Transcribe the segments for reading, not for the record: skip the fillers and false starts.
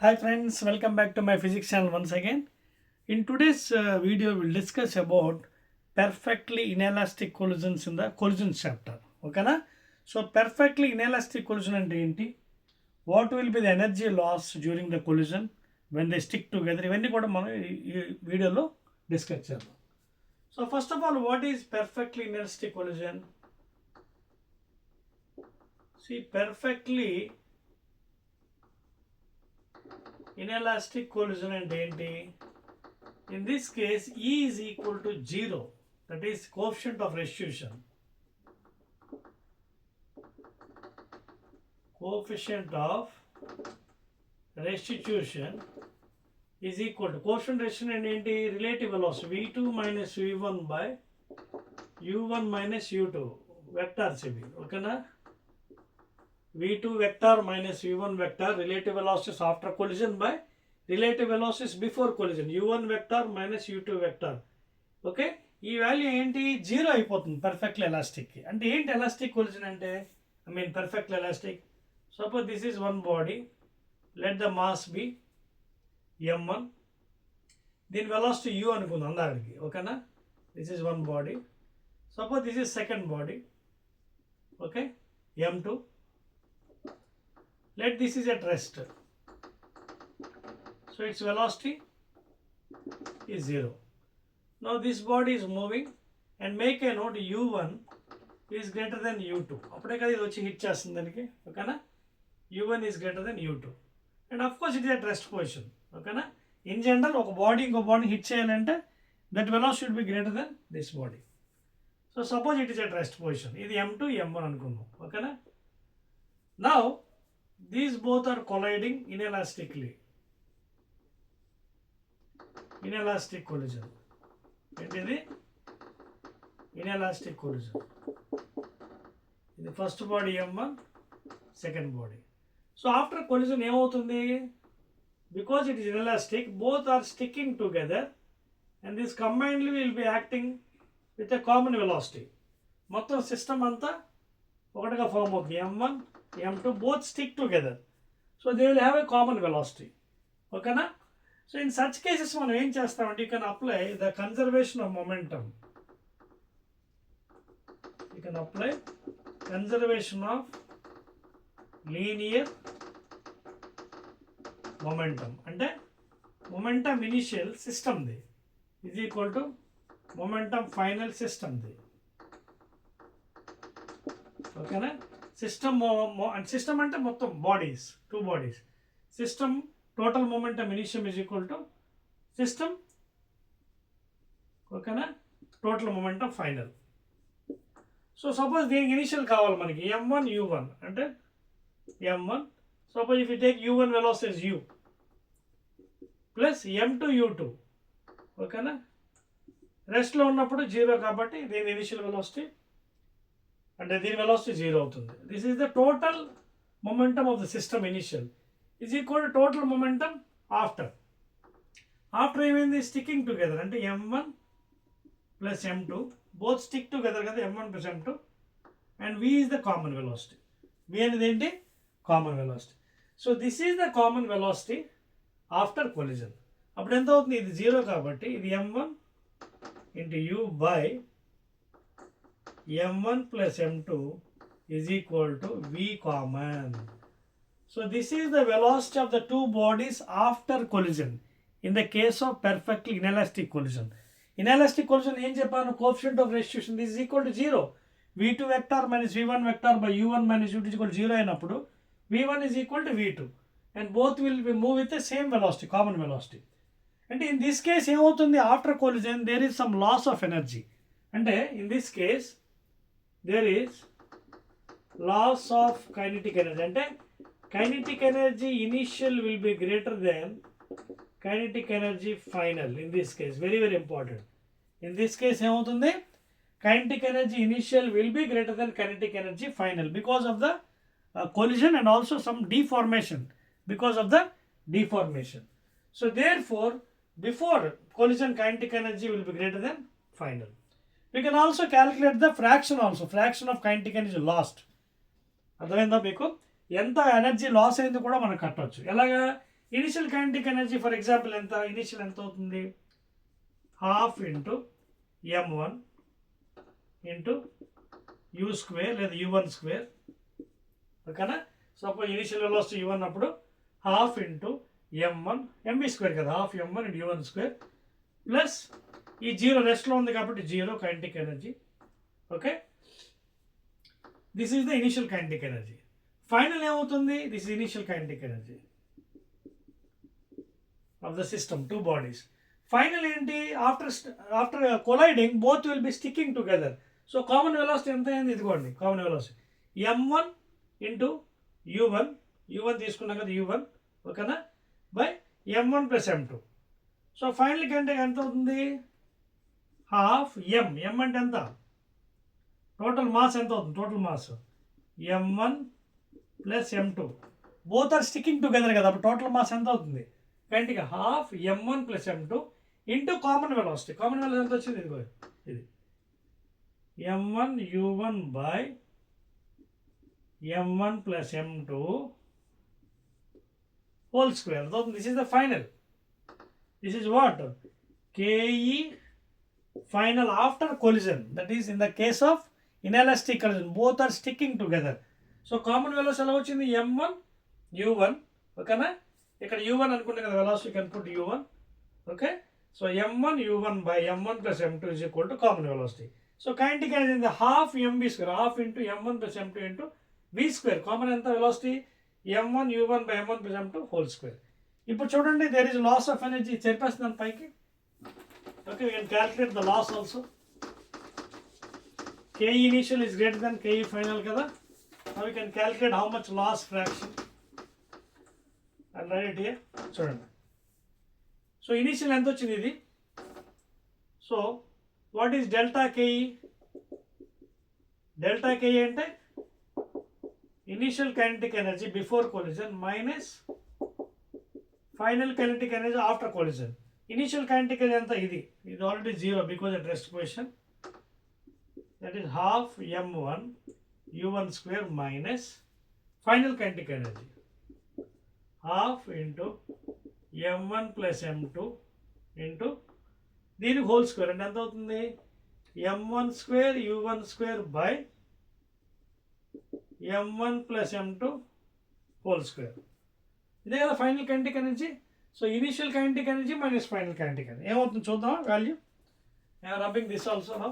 Hi friends, welcome back to my physics channel once again. In today's video, we'll discuss about perfectly inelastic collisions in the collisions chapter. Okay na? So perfectly inelastic collision and enti? What will be the energy loss during the collision when they stick together? ఇవన్నీ కూడా మనం ఈ వీడియోలో discuss చేద్దాం. So first of all, what is perfectly inelastic collision? See, perfectly inelastic collision and enti? In this case, E is equal to 0, that is coefficient of restitution. Coefficient of restitution is equal to coefficient restitution and enti? Relative velocity V2 minus V1 by U1 minus U2 vectors ivi. Okay na? V2 vector minus V1 vector relative velocities after collision by relative velocities before collision U1 vector minus U2 vector. Okay, ఈ value ఏంటి? Zero అయిపోతుంది perfectly ఎలాస్టిక్కి. అంటే ఏంటి elastic collision అంటే? I mean perfectly elastic. Suppose this is one body, let the mass be m1, దీని velocity u అనుకుందాం అందరికి. ఓకేనా? This is one body. Suppose this is second body, okay, m2. Let this is at rest, so its velocity is 0. Now this body is moving, and make a note u1 is greater than u2. అప్పుడే కదా ఇది వచ్చి hit చేస్తుంది దానికి. ఓకేనా? u1 is greater than u2, and of course it is at rest position. ఓకేనా? In general ఒక body ఇంకో బాడీ హిట్ చేయాలంటే that velocity should be greater than this body. So suppose it is at rest position. ఇది m2 m1 అనుకుందాం. ఓకేనా? Now these both are colliding inelastically. Inelastic collision. ఏంటిది? Inelastic collision. ఇది first body m1, second body. So after collision ఏమవుతుంది? Because it is inelastic, both are sticking together and this combinedly will be acting with a common velocity. మొత్తం system అంతా ఒకటిగా form అవుతుంది. m1 m2 both stick together, so they will have a common velocity. Okay na? So in such cases మనం ఏం చేస్తామంటే you can apply the conservation of momentum. You can apply conservation of linear momentum. అంటే momentum initial system ది is equal to momentum final system ది. ఓకేనా? System and system అంటే మొత్తం bodies, two bodies. System total momentum ఇనిషియం is equal to system, ఓకేనా, total momentum final. So suppose దీనికి initial కావాలి మనకి m1 u1 అంటే m1. Suppose if you take u1 velocity is u plus m2 u2. ఓకేనా? రెస్ట్లో ఉన్నప్పుడు జీరో కాబట్టి దీని ఇనిషియల్ వెలాసిటీ అంటే దీని వెలాసిటీ జీరో అవుతుంది. This is the total momentum of the system initial is equal to total momentum after. After ఏమైంది? Sticking together అంటే m1 plus m2 both stick together కదా, m1 plus m2, and v is the common velocity. v అనేది ఏంటి? Common velocity. So this is the common velocity after collision. అప్పుడు ఎంత అవుతుంది? ఇది zero కాబట్టి ఇది m1 into u by m1 plus m2 is equal to v common. So this is the velocity of the two bodies after collision in the case of perfectly inelastic collision. Inelastic collision ఏం చెప్పాను? coefficient of restitution this is equal to 0. v2 vector minus v1 vector by u1 minus u2 is equal to 0 అయినప్పుడు v1 is equal to v2 and both will be move with the same velocity, common velocity. అంటే in this case ఏమవుతుంది? after collision there is some loss of energy. అంటే in this case there is loss of kinetic energy. అంటే kinetic energy initial will be greater than kinetic energy final. In this case very very important. In this case ఏమవుతుంది? kinetic energy initial will be greater than kinetic energy final because of the collision and also some deformation, because of the deformation. So therefore before collision kinetic energy will be greater than final. We can also calculate the fraction also, fraction of kinetic energy lost. అర్థమైందా మీకు? ఎంత energy loss అయింది కూడా మనం కట్టవచ్చు. ఎలాగా? Initial kinetic energy for example ఎంత, initial ఎంత అవుతుంది, half into m1 into u square లేదా u1 స్క్వేర్. ఓకేనా. సపోజ్ ఇనిషియల్ వెలాసిటీ u1 అప్పుడు half into m1 mv square కదా, half m1 into u1 square plus ఈ జీరో రెస్ట్లో ఉంది కాబట్టి zero kinetic energy. Okay, this is the initial kinetic energy. Final ఏమవుతుంది, this is initial kinetic energy of the system, two bodies. Final ఏంటి, after colliding both will be sticking together. So common velocity ఎంత అయింది, ఇదిగోండి common velocity m1 into u1 తీసుకున్నాం కదా u1, ఓకేనా, by m1 plus m2. So final కంటే ఎంత అవుతుంది, హాఫ్ m అంటే ఎంత, టోటల్ మాస్ ఎంత అవుతుంది, total mass m1 plus m2 both are sticking together కదా, అప్పుడు టోటల్ మాస్ ఎంత అవుతుంది, కంటిగా half m1 plus m2 into common velocity. Common velocity ఎంత వచ్చింది, ఇదిగో ఇది m1 u1 by m1 plus m2 whole square. This is the final. This is what? Ke final after collision. That is in the case of inelastic collision. Both are sticking together. So common velocity ఎలా వచ్చింది, m1 u1. ఓకేనా, ఇక్కడ u1 అనుకుంటే కదా velocity, you can put u1. Okay, so m1 u1 by m1 plus m2 is equal to common velocity. So kinetic energy is the half mv square, half into m1 plus m2 into v square. Common ఎంత velocity, m1 u1 by m1 plus m2 whole square. ఇప్పుడు చూడండి, there is loss of energy, చెప్పేస్తున్నాను పైకి. Okay, we can calculate the loss also. Ke initial is greater than Ke final కదా. Now we can calculate how much loss fraction. I'll write it here. చూడండి, so initial ఎంత వచ్చింది ఇది. So what is delta Ke? Delta Ke అంటే initial kinetic energy before collision minus final kinetic energy after collision. Initial kinetic energy ఎంత, ఇది already zero because at rest position. That is half m1 u1 square minus final kinetic energy half into m1 plus m2 into దీనికి whole square అంటే ఎంత అవుతుంది, m1 square u1 square by m1 plus m2 whole square. ఇదే కదా final kinetic energy. So initial kinetic energy minus final kinetic energy ఏమవుతుంది చూద్దాం value. I'm rubbing this also now.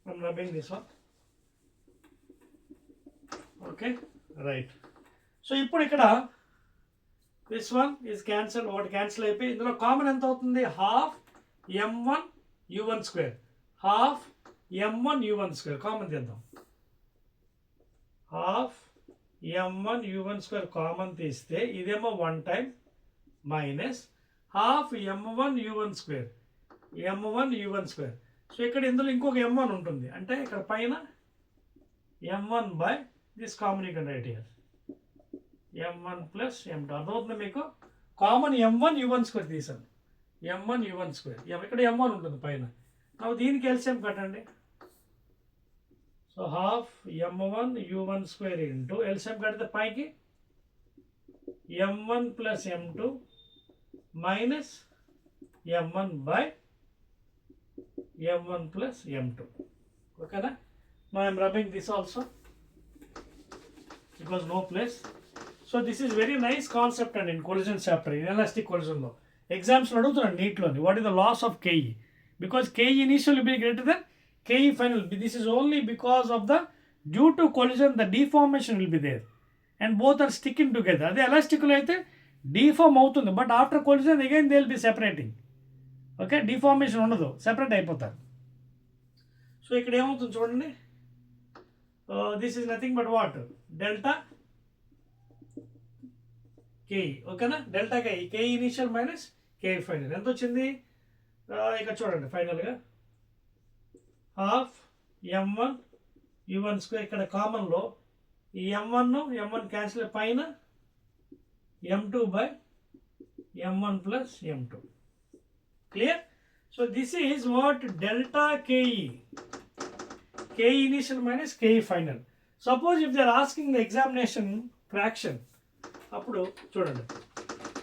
I'm rubbing this one. Okay, right. So ఇప్పుడు ఇక్కడ this one is cancel, ఒకటి cancel అయిపోయి ఇందులో common ఎంత అవుతుంది, half m1 u1 square, half m1 u1 square common తీద్దాం. Half m1 u1 square common తీస్తే ఇదేమో 1 time minus half m1 u1 square, m1 u1 square. So ఇక్కడ ఇందులో ఇంకొక m1 ఉంటుంది, అంటే ఇక్కడ పైన m1 by this common you can write here m1 plus m2. అర్థమవుతుంది మీకు, కామన్ m1 u1 స్క్వేర్ తీసాను, m1 u1 స్క్వేర్, ఇక్కడ m1 ఉంటుంది పైన. ನಾವು దీనికి ఎల్సిఎం కట్టండి. So half m1 u1 square into LCM కడితే పైకి m1 plus m2 minus m1 by m1 plus m2. ఓకేనా. Now I'm rubbing this also because no place. So this is very nice concept and in collision chapter, inelastic కొలిజన్లో ఎగ్జామ్స్లో అడుగుతున్నాను నీట్లోని, what is the loss of Ke? Because Ke initial will be greater than Ke final. This is only because of the, due to collision the deformation will be there and both are sticking together. అదే ఎలాస్టిక్లో అయితే deform అవుతుంది, but after collision again they will be separating. Okay, deformation ఉండదు, separate అయిపోతారు. So ఇక్కడ ఏమవుతుంది చూడండి, this is nothing but what, delta Ke. ఓకేనా, delta Ke initial minus Ke final ఎంత వచ్చింది, ఇక్కడ చూడండి ఫైనల్గా హాఫ్ m1 u1 స్క్వేర్. ఇక్కడ కామన్లో ఈ m1 క్యాన్సిల్ పైన m2 by m1 plus m2. Clear. So this is what delta Ke, Ke initial minus Ke final. Suppose if they are asking the examination fraction, అప్పుడు చూడండి,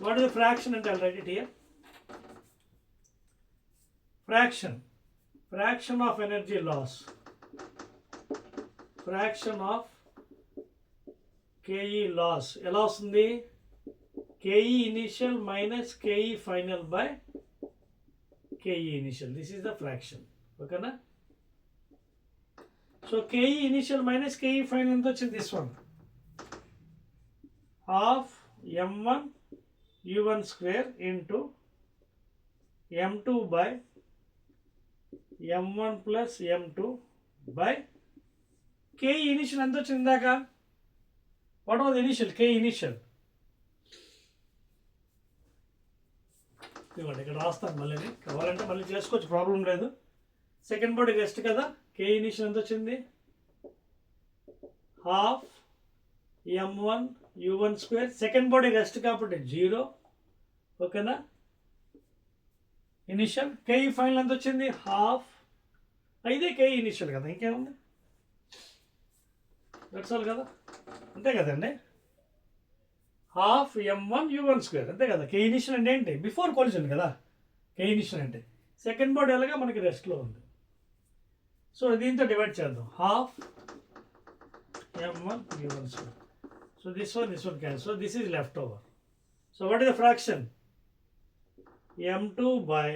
what is the fraction అంటే already here fraction of energy loss, fraction of KE loss ఎలా వస్తుంది? KE initial minus KE final by KE initial. This is the fraction. ఓకేనా? So KE initial minus KE final ఎంత వచ్చింది? This one, half m1 u1 square into m2 by m1 plus m2 by KE initial ఎంత వచ్చింది ఇందాక? What was initial? KE initial ఇవ్వండి, ఇక్కడ రాస్తాను మళ్ళీ, కావాలంటే మళ్ళీ చేసుకోవచ్చు, ప్రాబ్లం లేదు. సెకండ్ బాడీ రెస్ట్ కదా, KE initial ఎంత వచ్చింది? Half m1 u1 square. Second body rest కాబట్టి 0. ఓకేనా? ఇనిషియల్ KE ఫైనల్ ఎంత వచ్చింది? హాఫ్. అయితే KE ఇనిషియల్ కదా, ఇంకేముంది? దట్స్ ఆల్ కదా, అంతే కదండి. హాఫ్ m1 u1 స్క్వేర్, అంతే కదా. KE ఇనిషియల్ అంటే ఏంటి? బిఫోర్ కొలిజన్ కదా KE ఇనిషియల్ అంటే. సెకండ్ బాడీ ఎలాగా మనకి రెస్ట్లో ఉంది. సో దీంతో డివైడ్ చేద్దాం. Half m1 u1 square. So this one cancel. So this is left over. So what is the fraction? m2 by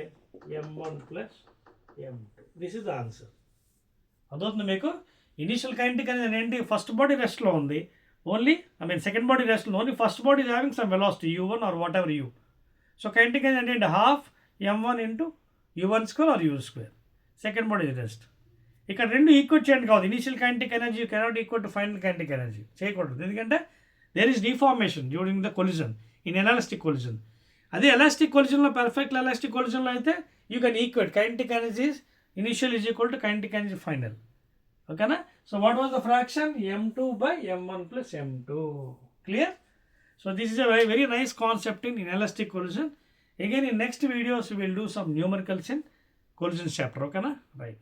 m1 plus m2. This is the answer. అదవుతుంది మీకు. Initial kinetic అనేది ఏంటి? First body రెస్ట్లో ఉంది only, second body రెస్ట్లో only first body is having some velocity u1 are what ever u. So kinetic అనేది ఏంటి? Half m1 into u1 square or u square. Second body rest. ఇక్కడ రెండు equal చేయండి కాదు. Initial kinetic energy cannot equal to final kinetic energy, చేయకూడదు. ఎందుకంటే there is deformation during the collision inelastic collision. అదే elastic కొలిజన్లో, perfect elastic కొలిజన్లో అయితే you can equate kinetic energy initial is equal to kinetic energy final. ఓకేనా? So what was the fraction? m2 by m1 plus m2. Clear? So this is a very nice concept in inelastic collision. Again in next videos we will do some numericals in collision chapter. Okay na? Right.